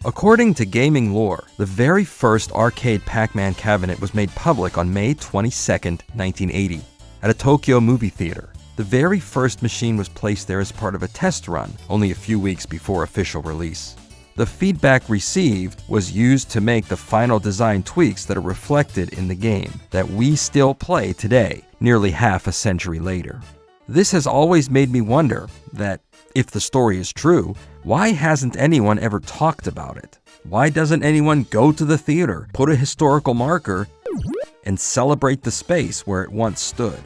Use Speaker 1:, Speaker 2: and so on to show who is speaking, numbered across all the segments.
Speaker 1: According to gaming lore, the very first arcade Pac-Man cabinet was made public on May 22, 1980, at a Tokyo movie theater. The very first machine was placed there as part of a test run, only a few weeks before official release. The feedback received was used to make the final design tweaks that are reflected in the game that we still play today, nearly half a century later. This has always made me wonder that, if the story is true, why hasn't anyone ever talked about it? Why doesn't anyone go to the theater, put a historical marker, and celebrate the space where it once stood?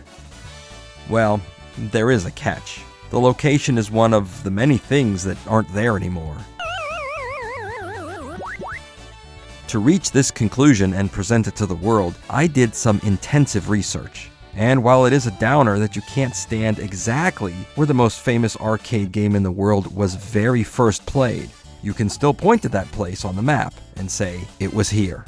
Speaker 1: Well, there is a catch. The location is one of the many things that aren't there anymore. To reach this conclusion and present it to the world, I did some intensive research. And while it is a downer that you can't stand exactly where the most famous arcade game in the world was very first played, you can still point to that place on the map and say, it was here.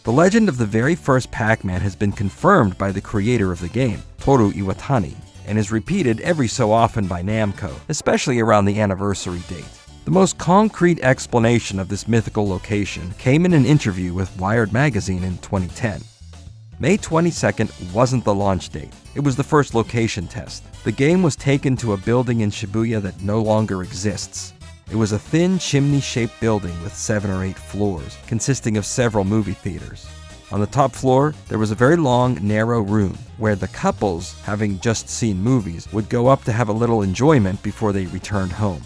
Speaker 1: The legend of the very first Pac-Man has been confirmed by the creator of the game, Toru Iwatani, and is repeated every so often by Namco, especially around the anniversary date. The most concrete explanation of this mythical location came in an interview with Wired Magazine in 2010. May 22nd wasn't the launch date. It was the first location test. The game was taken to a building in Shibuya that no longer exists. It was a thin, chimney-shaped building with 7 or 8 floors, consisting of several movie theaters. On the top floor, there was a very long, narrow room where the couples, having just seen movies, would go up to have a little enjoyment before they returned home.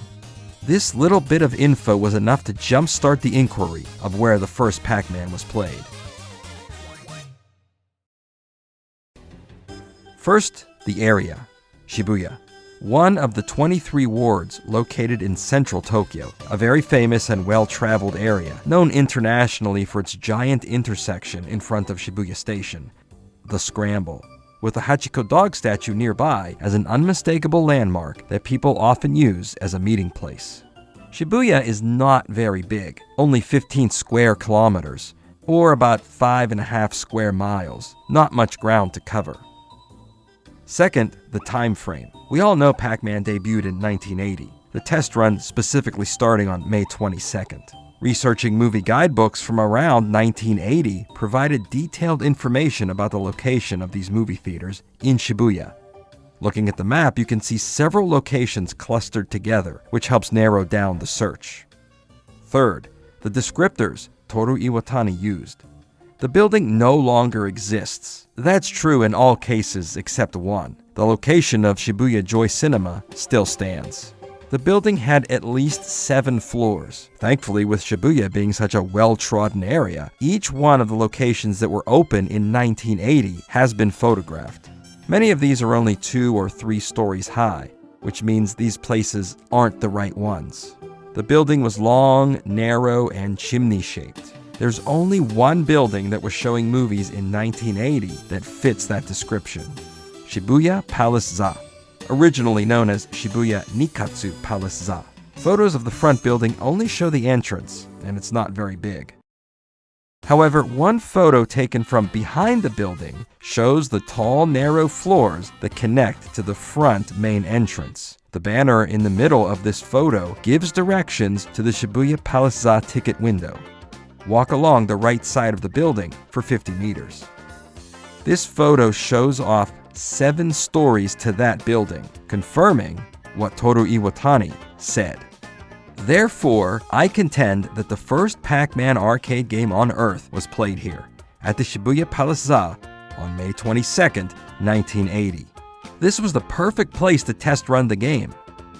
Speaker 1: This little bit of info was enough to jumpstart the inquiry of where the first Pac-Man was played. First, the area, Shibuya, one of the 23 wards located in central Tokyo, a very famous and well-traveled area, known internationally for its giant intersection in front of Shibuya Station, the Scramble, with the Hachiko dog statue nearby as an unmistakable landmark that people often use as a meeting place. Shibuya is not very big, only 15 square kilometers, or about 5.5 square miles, not much ground to cover. Second, the time frame. We all know Pac-Man debuted in 1980, the test run specifically starting on May 22nd. Researching movie guidebooks from around 1980 provided detailed information about the location of these movie theaters in Shibuya. Looking at the map, you can see several locations clustered together, which helps narrow down the search. Third, the descriptors Toru Iwatani used. The building no longer exists. That's true in all cases except one. The location of Shibuya Joy Cinema still stands. The building had at least 7 floors. Thankfully, with Shibuya being such a well-trodden area, each one of the locations that were open in 1980 has been photographed. Many of these are only 2 or 3 stories high, which means these places aren't the right ones. The building was long, narrow, and chimney-shaped. There's only one building that was showing movies in 1980 that fits that description: Shibuya Palace Za, originally known as Shibuya Nikatsu Palace Za. Photos of the front building only show the entrance, and it's not very big. However, one photo taken from behind the building shows the tall, narrow floors that connect to the front main entrance. The banner in the middle of this photo gives directions to the Shibuya Palace Za ticket window. Walk along the right side of the building for 50 meters. This photo shows off 7 stories to that building, confirming what Toru Iwatani said. Therefore, I contend that the first Pac-Man arcade game on Earth was played here, at the Shibuya Palace Za, on May 22nd, 1980. This was the perfect place to test run the game.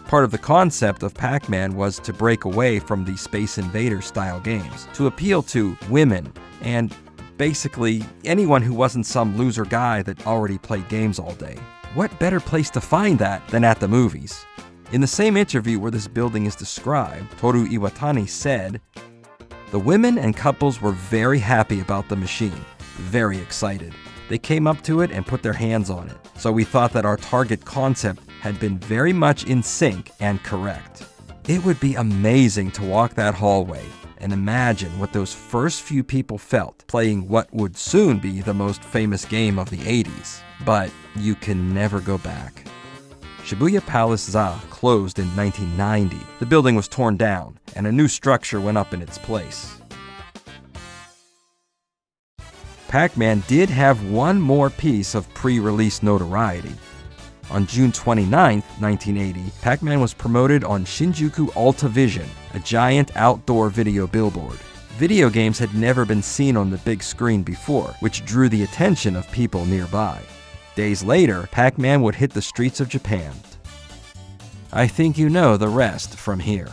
Speaker 1: Part of the concept of Pac-Man was to break away from the Space Invader style games, to appeal to women, and basically anyone who wasn't some loser guy that already played games all day. What better place to find that than at the movies? In the same interview where this building is described, Toru Iwatani said, "The women and couples were very happy about the machine, very excited. They came up to it and put their hands on it. So we thought that our target concept had been very much in sync and correct." It would be amazing to walk that hallway and imagine what those first few people felt playing what would soon be the most famous game of the 80s. But you can never go back. Shibuya Palace Za closed in 1990. The building was torn down, and a new structure went up in its place. Pac-Man did have one more piece of pre-release notoriety. On June 29, 1980, Pac-Man was promoted on Shinjuku Alta Vision, a giant outdoor video billboard. Video games had never been seen on the big screen before, which drew the attention of people nearby. Days later, Pac-Man would hit the streets of Japan. I think you know the rest from here.